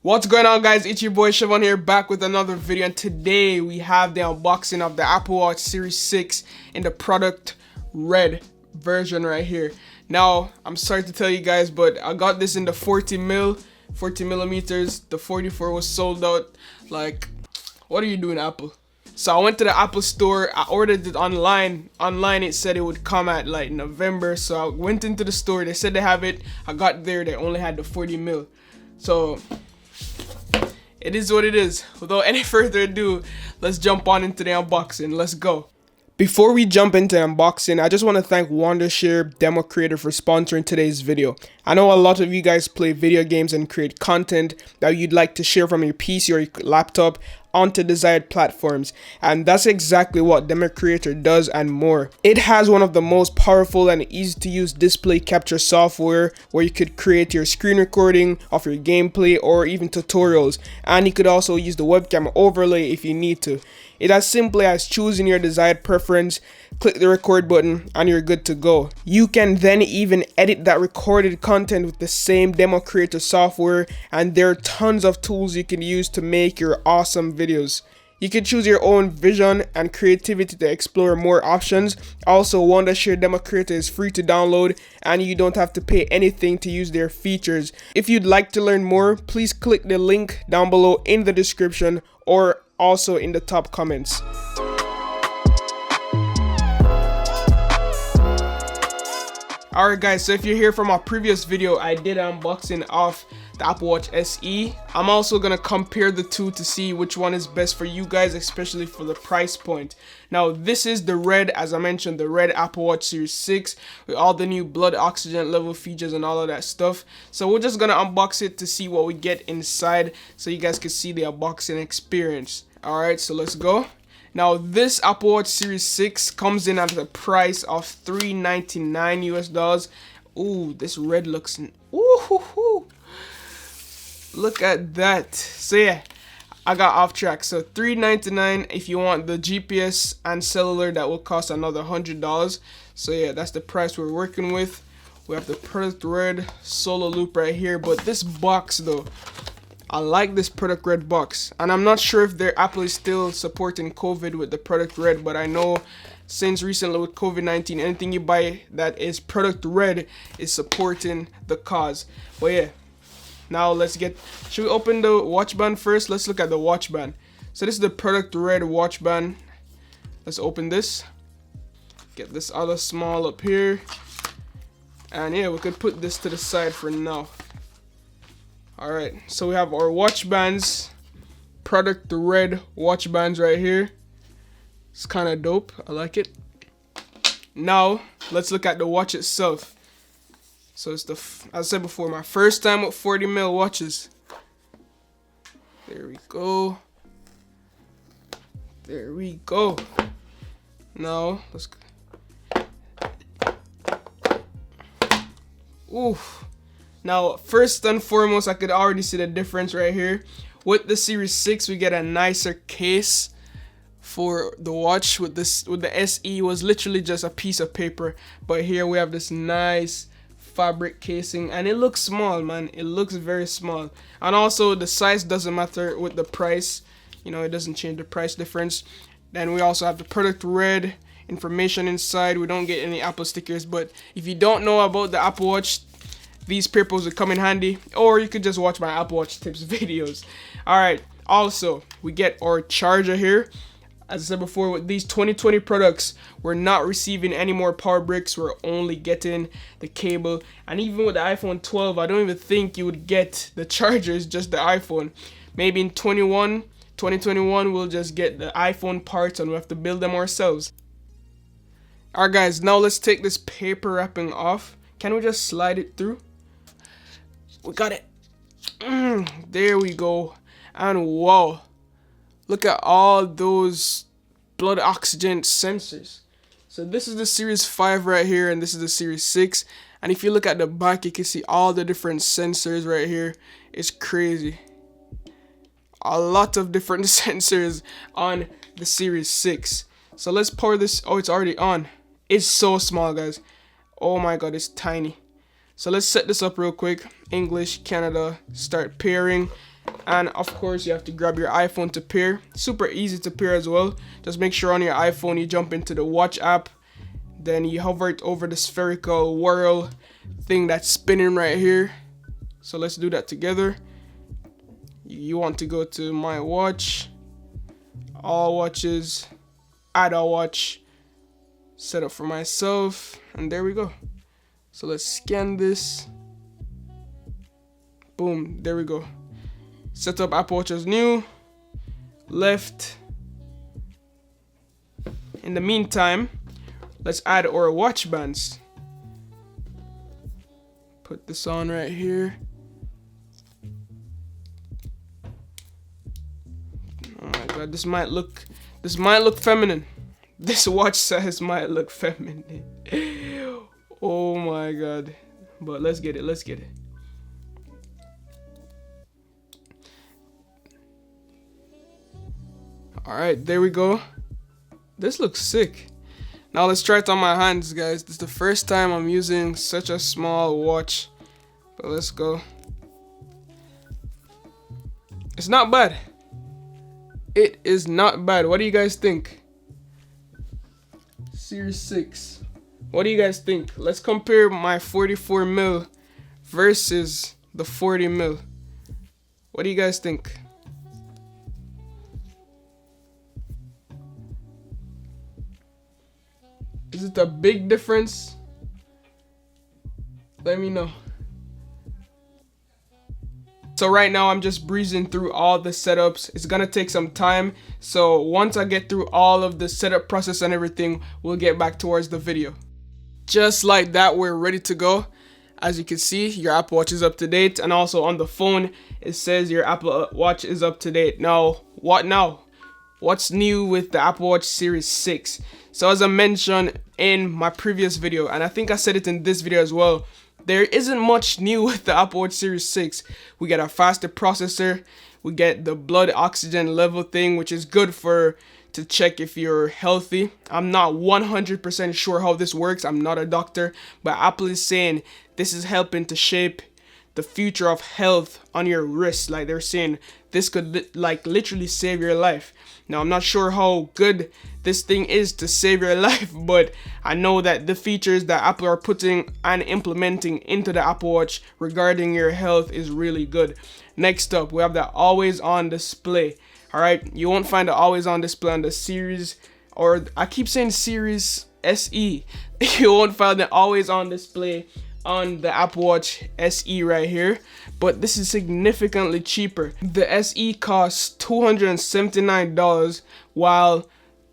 What's going on, guys? It's your boy Shevon here, back with another video, and today we have the unboxing of the Apple Watch Series 6 in the product red version right here. Now, I'm sorry to tell you guys, but I got this in the 40 millimeters. The 44 was sold out. Like, what are you doing, Apple? So I went to the Apple store. I ordered it online. Online it said it would come at like November. So I went into the store. They said they have it. I got there. They only had the 40 mil. So it is what it is. Without any further ado, let's jump on into the unboxing. Let's go. Before we jump into unboxing, I just want to thank Wondershare DemoCreator for sponsoring today's video. I know a lot of you guys play video games and create content that you'd like to share from your PC or your laptop onto desired platforms, and that's exactly what DemoCreator does and more. It has one of the most powerful and easy to use display capture software where you could create your screen recording of your gameplay or even tutorials, and you could also use the webcam overlay if you need to. It as simply as choosing your desired preference, click the record button, and you're good to go. You can then even edit that recorded content with the same DemoCreator software, and there are tons of tools you can use to make your awesome videos. You can choose your own vision and creativity to explore more options. Also, Wondershare DemoCreator is free to download, and you don't have to pay anything to use their features. If you'd like to learn more, please click the link down below in the description or also in the top comments. Alright guys, so if you're here from our previous video, I did an unboxing of the Apple Watch SE. I'm also gonna compare the two to see which one is best for you guys, especially for the price point. Now, this is the red, as I mentioned, the red Apple Watch Series 6 with all the new blood oxygen level features and all of that stuff. So we're just gonna unbox it to see what we get inside so you guys can see the unboxing experience. Alright, so let's go. Now, this Apple Watch Series 6 comes in at the price of $399 US. Ooh, this red looks, ooh, look at that. So yeah, I got off track. So $399. If you want the GPS and cellular, that will cost another $100. So yeah, that's the price we're working with. We have the product red solo loop right here, but this box though, I like this product red box, and I'm not sure if their Apple is still supporting COVID with the product red, but I know since recently with COVID-19, anything you buy that is product red is supporting the cause. But yeah, now let's get, should we open the watch band first? Let's look at the watch band. So this is the product red watch band. Let's open this, get this other small up here, and yeah, we could put this to the side for now. Alright, so we have our watch bands, product red watch bands right here. It's kind of dope, I like it. Now, let's look at the watch itself. So it's the, as I said before, my first time with 40 mil watches. There we go. There we go. Now, let's, oof. Now, first and foremost, I could already see the difference right here. With the Series 6, we get a nicer case for the watch. With the SE, was literally just a piece of paper. But here we have this nice fabric casing, and it looks small, man. It looks very small. And also, the size doesn't matter with the price. You know, it doesn't change the price difference. Then we also have the product red information inside. We don't get any Apple stickers, but if you don't know about the Apple Watch, these papers would come in handy, or you could just watch my Apple Watch tips videos. Alright, also, we get our charger here. As I said before, with these 2020 products, we're not receiving any more power bricks. We're only getting the cable. And even with the iPhone 12, I don't even think you would get the chargers, just the iPhone. Maybe in 2021, we'll just get the iPhone parts and we'll have to build them ourselves. Alright guys, now let's take this paper wrapping off. Can we just slide it through? We got it. There we go. And wow, look at all those blood oxygen sensors. So this is the Series 5 right here, and this is the Series 6. And if you look at the back, you can see all the different sensors right here. It's crazy. A lot of different sensors on the Series 6. So let's power this. Oh, it's already on. It's so small, guys. Oh my god, it's tiny. So let's set this up real quick. English, Canada, start pairing. And of course, you have to grab your iPhone to pair. Super easy to pair as well. Just make sure on your iPhone you jump into the watch app. Then you hover it over the spherical whirl thing that's spinning right here. So let's do that together. You want to go to my watch, all watches, add a watch, set up for myself, and there we go. So let's scan this. Boom, there we go. Set up Apple Watch as new, left. In the meantime, let's add our watch bands. Put this on right here. Oh my god, this might look feminine. This watch size might look feminine. Oh my god. But let's get it. Alright, there we go. This looks sick. Now let's try it on my hands, guys. This is the first time I'm using such a small watch. But let's go. It's not bad. It is not bad. What do you guys think? Series 6. What do you guys think? Let's compare my 44mm versus the 40mm. What do you guys think? Is it a big difference? Let me know. So right now I'm just breezing through all the setups. It's gonna take some time. So once I get through all of the setup process and everything, we'll get back towards the video. Just like that, we're ready to go. As you can see, your Apple Watch is up to date, and also on the phone it says your Apple Watch is up to date. Now, what now? What's new with the Apple Watch Series 6? So as I mentioned in my previous video, and I think I said it in this video as well, there isn't much new with the Apple Watch Series 6. We get a faster processor, we get the blood oxygen level thing, which is good to check if you're healthy. I'm not 100% sure how this works. I'm not a doctor, but Apple is saying this is helping to shape the future of health on your wrist. Like they're saying this could literally save your life. Now I'm not sure how good this thing is to save your life, but I know that the features that Apple are putting and implementing into the Apple Watch regarding your health is really good. Next up, we have the always on display. Alright, you won't find the always on display on the Series, or I keep saying Series SE. You won't find the always on display on the Apple Watch SE right here, but this is significantly cheaper. The SE costs $279 while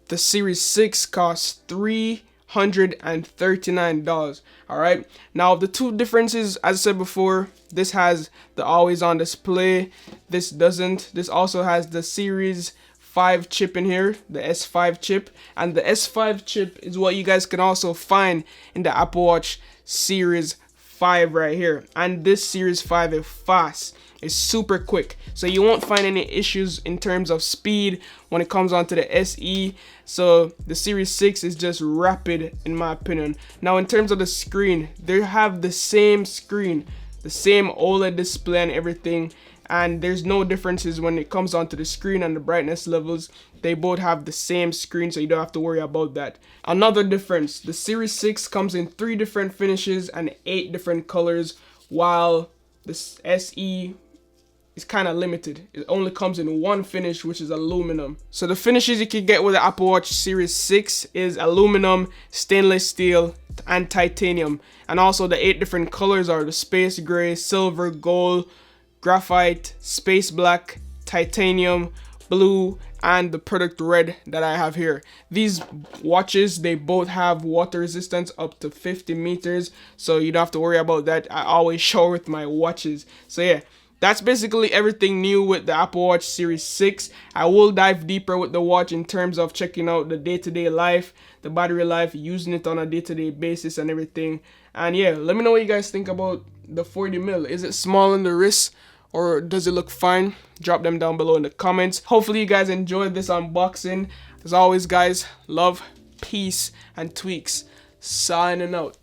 the Series 6 costs $339. Alright, now the two differences, as I said before, this has the always on display, this doesn't. This also has the Series 5 chip in here, the S5 chip, and the S5 chip is what you guys can also find in the Apple Watch Series 5 right here. And this Series 5 is fast. It's super quick, so you won't find any issues in terms of speed when it comes onto the SE. So the Series 6 is just rapid in my opinion. Now in terms of the screen, they have the same screen, the same OLED display and everything, and there's no differences when it comes onto the screen and the brightness levels. They both have the same screen, so you don't have to worry about that. Another difference, the Series 6 comes in 3 different finishes and 8 different colors, while the SE is kind of limited. It only comes in 1 finish, which is aluminum. So the finishes you can get with the Apple Watch Series 6 is aluminum, stainless steel, and titanium. And also the 8 different colors are the space gray, silver, gold, graphite, space black, titanium, blue, and the product red that I have here. These watches, they both have water resistance up to 50 meters, so you don't have to worry about that. I always shower with my watches. So yeah, that's basically everything new with the Apple Watch Series 6. I will dive deeper with the watch in terms of checking out the day-to-day life, the battery life, using it on a day-to-day basis and everything. And yeah, let me know what you guys think about the 40mm. Is it small in the wrist, or does it look fine? Drop them down below in the comments. Hopefully you guys enjoyed this unboxing. As always guys, love, peace, and tweaks. Signing out.